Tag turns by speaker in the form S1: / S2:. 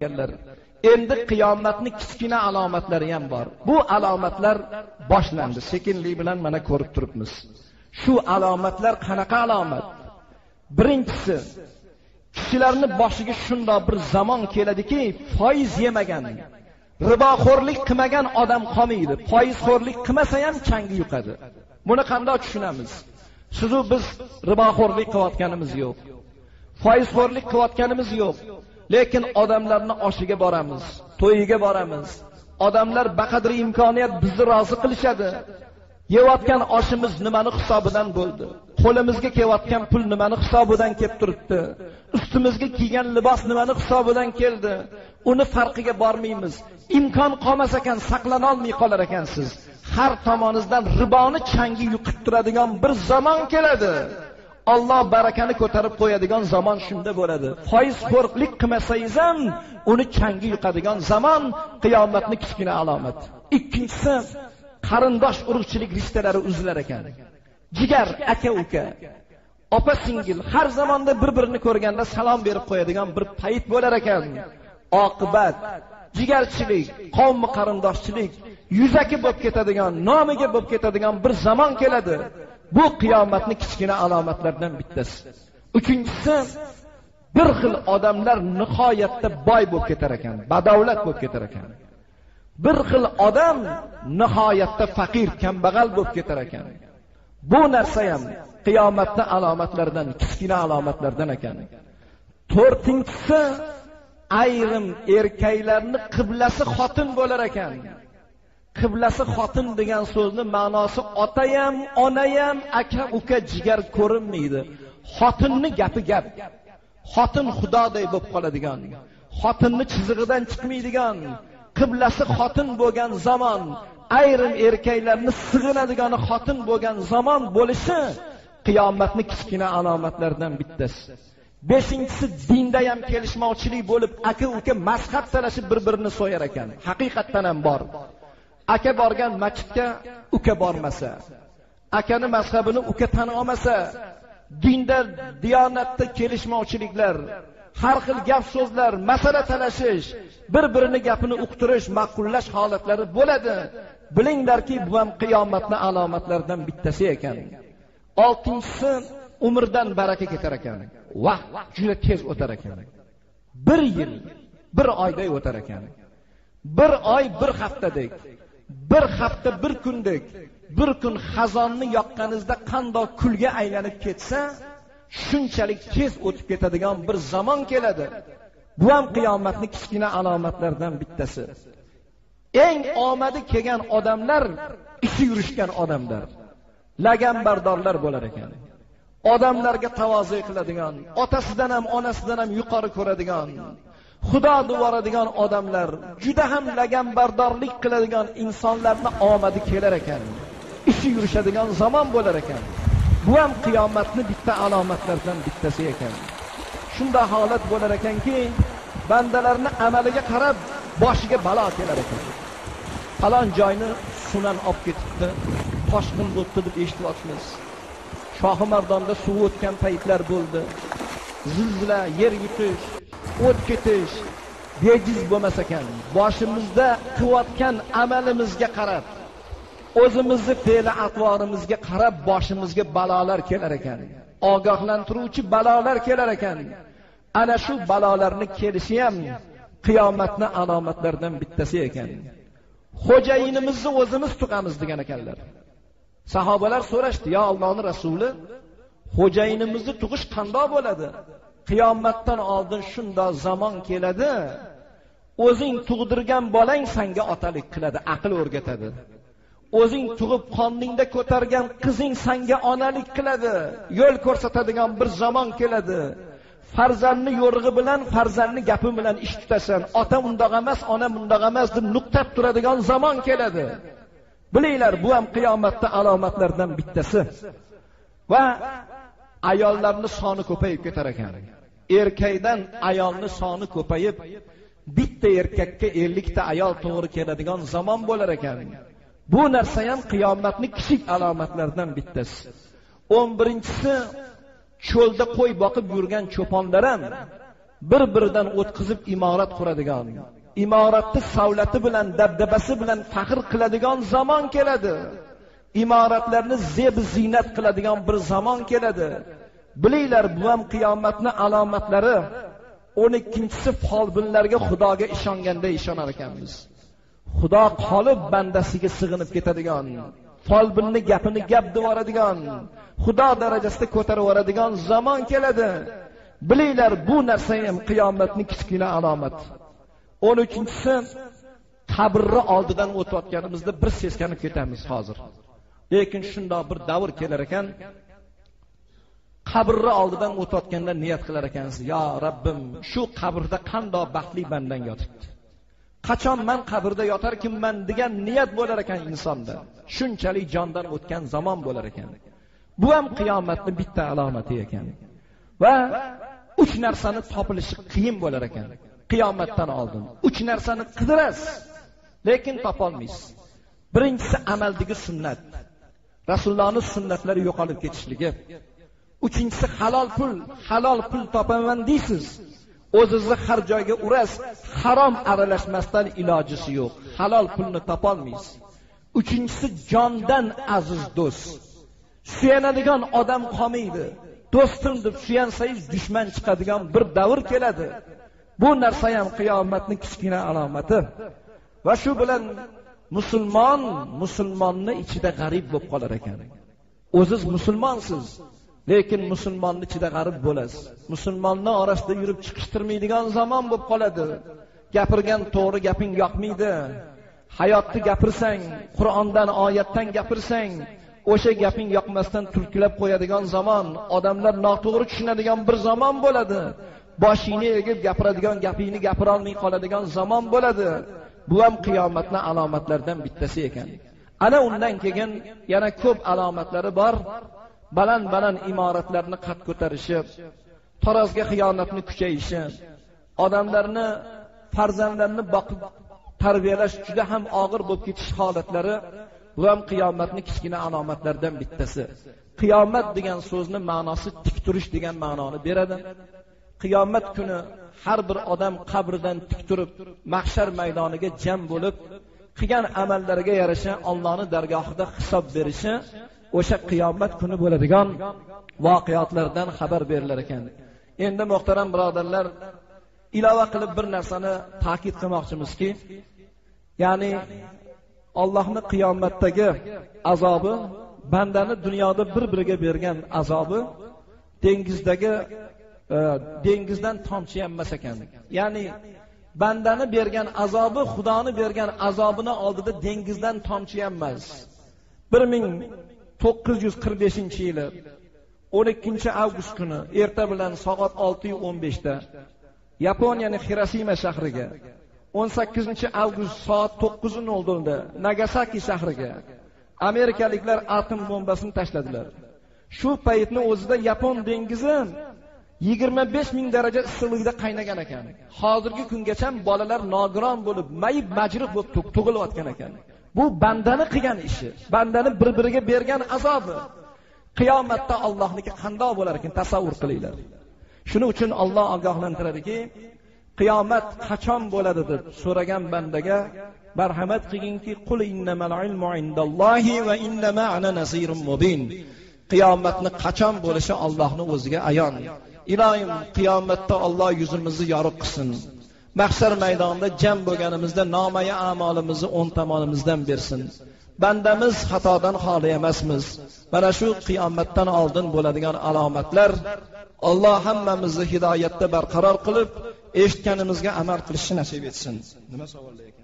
S1: ekanlar. Endi qiyomatning kichkina alomatlari ham bor. Bu alomatlar boshlandi. Sekinlik bilan mana ko'rib turibmiz. Shu alomatlar qanaqa alomat? Birinchisi, kishilarning boshiga shunday bir zamon keladiki, foiz yemagan, riboxo'rlik qilmagan odam qolmaydi. Foizxo'rlik qilmasa ham changi yuqadi. Buni qanday tushunamiz? Sizu biz riboxo'rlik qilayotganimiz yo'q. Foizxo'rlik qilayotganimiz yo'q. Lekin odamlarning oshiga boramiz, to'yiga boramiz. Odamlar baqadri imkoniyat bizni rozi qilishadi. Yeyotgan oshimiz nimani hisobidan bo'ldi? Qo'limizga kelayotgan pul nimani hisobidan kelib turibdi? Ustimizga kiygan libos nimani hisobidan keldi? Uni farqiga bormaymiz. Imkon qolmas ekan, saqlana olmay qolar ekansiz. Har tomoningizdan riboni changi yuqib turadigan bir zamon keladi. Alloh barakani ko'tarib qo'yadigan zamon shunda bo'ladi. Foizxo'rlik qilmasangiz ham uni changi yuqadigan zamon qiyomatning kichkina alomat. Ikkinchisi, qarindosh urug'chilik rishtalari uzilar ekan. Jigar, aka-uka, opa-singil har zamonda bir-birini ko'rganda salom berib qo'yadigan bir payt bo'lar ekan. Oqibat jigarchilik, qavm qarindoshchilik yuzaki bo'lib ketadigan, nomiga bo'lib ketadigan bir zamon keladi. Bu qiyomatning kichkina alomatlaridan bittasi. Uchinchisi, bir xil odamlar nihoyatda boy bo'lib ketar ekan, badavlat bo'lib ketar ekan. Bir xil odam nihoyatda faqir, kambag'al bo'lib ketar ekan. Bu narsa ham qiyomatning alomatlaridan, kichkina alomatlardan ekan. To'rtinchisi, ayrim erkaklarning qiblasi xotin bo'lar ekan. Qiblasi xotin degan so'zning ma'nosi ota ham, ona ham, aka, uka, jigar ko'rinmaydi. Xotinning gapi gap. Xotin xudoday bo'lib qoladigan, xotinning chizig'idan chiqmaydigan, qiblasi xotin bo'lgan zamon, ayrim erkaklarni sig'inadigan xotin bo'lgan zamon bo'lishi qiyomatning kichkina alomatlaridan bittasi. Beshinchisi, dinda ham kelishmovchilik bo'lib, aka uka mazhab talashib bir-birini so'yar ekan. Haqiqatdan ham bor. Aka borgan masjidga uka bormasa, akani mazhabini uka tan olmasa, dinda, diyonatda kelishmovchiliklar, har xil gap so'zlar, masala talashish, bir-birini gapini uqtirish, ma'qullash holatlari bo'ladi. Bilinglarki, bu ham qiyomatning alomatlaridan bittasi ekan. Oltinchisi, umrdan baraka ketar ekan. Vaqt juda tez o'tar ekan. 1 yil, 1 oyday o'tar ekan. 1 oy 1 haftadek, 1 hafta 1 kundek, 1 kun xazonni yoqqaningizda qandoq kulga aylanib ketsa, shunchalik tez o'tib ketadigan bir zamon keladi. Bu ham qiyomatning kichkina alomatlaridan bittasi. Eng omadi kelgan odamlar ishi yurishgan odamlar, lagambardorlar bo'lar ekan. Odamlarga tavozu qiladigan, otasidan ham onasidan ham yuqori ko'radigan, Xudo duvoradigan odamlar, juda ham lagambardorlik qiladigan insonlarni omadi kelar ekan. Ishi yurishadigan zamon bo'lar ekan. Bu ham qiyomatning bitta alomatlaridan bittasi ekan. Shunda holat bo'lar ekanki, bandalarni amaliga qarab boshiga balo kelar ekan. Falon joyni sunan olib ketibdi, toshqin bo'ldi deb eshityapmiz. Shohimardonda suv o'tgan paytlar bo'ldi. Zilzila, yer yutish, o't ketish bejiz bo'lmas ekan. Boshimizda qilayotgan amalimizga qarab, o'zimizni fe'l atvorimizga qarab boshimizga balolar kelar ekan. Ogohlantiruvchi balolar kelar ekan. Ana shu balolarning kelishi ham qiyomatning alomatlaridan bittasi ekan. Xo'jayinimizni o'zimiz tuqamiz degan ekanlar. Sahobalar so'rashdi: "Ya Allohning rasuli, xo'jayinimizni tug'ish qanday bo'ladi?" Qiyomatdan oldin shunday zamon keladi. O'zing tug'dirgan bolang senga otalik qiladi, aql o'rgatadi. O'zing tug'ib qoningda ko'targan qizing senga onalik qiladi, yo'l ko'rsatadigan bir zamon keladi. Farzandni yo'rig'i bilan, farzandni gapi bilan ish tutasan, ota undoq emas, ona bundoq emas deb nuqtab turadigan zamon keladi. Bilinglar, bu ham qiyomatning alomatlaridan bittasi. Va ayollarning soni ko'payib ketar ekan. Erkakdan ayolning soni ko'payib, bitta erkakka 50 ta ayol to'g'ri keladigan zamon bo'lar ekan. Bu narsa ham qiyomatning kichik alomatlaridan bittasi. 11-si, cho'lda qo'y boqib yurgan cho'ponlar ham bir-biridan o'tkazib imorat quradigan, imoratni savlati bilan, dabdabasi bilan faxr qiladigan zamon keladi. Imoratlarni zeb ziynat qiladigan bir zamon keladi. Bilinglar, bu ham qiyomatning alomatlari. 12-si folbinlarga Xudoga ishonganda ishonar ekanmiz. Xudo qolib bandasiga sig'inib ketadigan, folbinni gapini gap deb yuboradigan, Xudo darajasida ko'tarib yuboradigan zamon keladi. Bilinglar, bu narsa ham qiyomatning kichkina alomat. 13-si qabrni oldidan o'tayotganimizda bir seskanib ketamiz hozir. Lekin shundoq bir davr kelar ekan, qabrni oldidan o'tayotganda niyat qilar ekansiz, yo Rabbim, shu qabrda qanday baxtli bandang yotibdi. Qachon men qabrda yotarkinman degan niyat bo'lar ekan insonda. Shunchalik jondan o'tgan zamon bo'lar ekan. Bu ham qiyomatning bitta alomati ekan. Va 3 narsani topilishi qiyin bo'lar ekan. Qiyomatdan oldin 3 narsani qidirasiz, lekin topolmaysiz. Birinchisi amaldagi sunnat. Rasulullohning sunnatlari yo'qolib ketishligi. Uchinchisi halol pul topaman deysiz. O'zingizni har joyga urasiz, harom aralashmasdan ilojisi yo'q. Halol pulni topolmaysiz. Uchinchisi jondan aziz do'st. Suyanadigan odam qolmaydi. Do'stim deb suyansangiz dushman chiqadigan bir davr keladi. Bu narsa ham qiyomatning kichkina alomati. Va shu bilan musulmonni ichida g'arib bo'lib qolar ekan. O'ziz musulmonsiz, lekin musulmonning ichida g'arib bo'lasiz. Musulmonning orasida yurib chiqishtirmaydigan zamon bo'lib qoladi. Gapirgan to'g'ri gaping yoqmaydi. Hayotni gapirsang, Qur'ondan, oyatdan gapirsang, o'sha gaping yoqmasdan turkilab qo'yadigan zamon, odamlar noto'g'ri tushunadigan bir zamon bo'ladi. Boshingni egib gapiradigan gapingni gapira olmay qoladigan zamon bo'ladi. Bu ham qiyomatning alomatlaridan bittasi ekan. Ana undan keyin yana ko'p alomatlari bor. Baland imoratlarni qad ko'tarishi, tarozga xiyonatni kuchayishi, odamlarni, farzandlarni boqib tarbiyalash juda ham og'ir bo'lib ketish holatlari, bu ham qiyomatning kichkina alomatlaridan bittasi. Qiyomat degan so'zning ma'nosi tik turish degan ma'noni beradi. Qiyomat kuni har bir odam qabridan tik turib, mahshar maydoniga jam bo'lib, qilgan amallariga yarasha Allohning dargohida hisob berishi, o'sha qiyomat kuni bo'ladigan voqeotlardan xabar berilar ekan. Endi muhtaram birodarlar, ilova qilib bir narsani ta'kid qilmoqchimizki, ya'ni Allohning qiyomatdagi azobi, bandani dunyoda bir-biriga bergan azobi dengizdan tomchi emas ekan. Ya'ni bandani bergan azobi, Xudoni bergan azobini oldida dengizdan tomchi emas. 1945-yili 12-avgust kuni erta bilan soat 6:15 Yaponiyaning Hirosima shahriga, 18-avgust soat 9:00 Nagasaki shahriga amerikaliklar atom bombasini tashladilar. Shu paytni o'zida Yapon dengizi 25,000 daraja issiqlikda qaynagan ekan. Hozirgi kungacha bolalar nogiron bo'lib, mayib majruh bo'lib tug'ilayotgan ekan. Bu bandani qilgan ishi, bandani bir-biriga bergan azobi. Qiyomatda Allohniki qanday bo'lar ekan tasavvur qilinglar. Shuning uchun Alloh ogohlantiradiki, qiyomat qachon bo'ladi deb so'ragan bandaga marhamat qilingki, qul innamal ilmu indallohi va innama ana nazirun mubin. Qiyomatni qachon bo'lishi Allohning o'ziga ayon. Ilohim, qiyomatda Alloh yuzimizni yorug' qilsin. Mahshar maydonida jam bo'lganimizda nomaya a'molimizni o'ng tomonimizdan bersin. Bandamiz xatodan xoli emasmiz. Mana shu qiyomatdan oldin bo'ladigan alomatlar Alloh hammamizni hidoyatda barqaror qilib, eshitganimizga amal qilishni nasib etsin. Nima savollar ekan?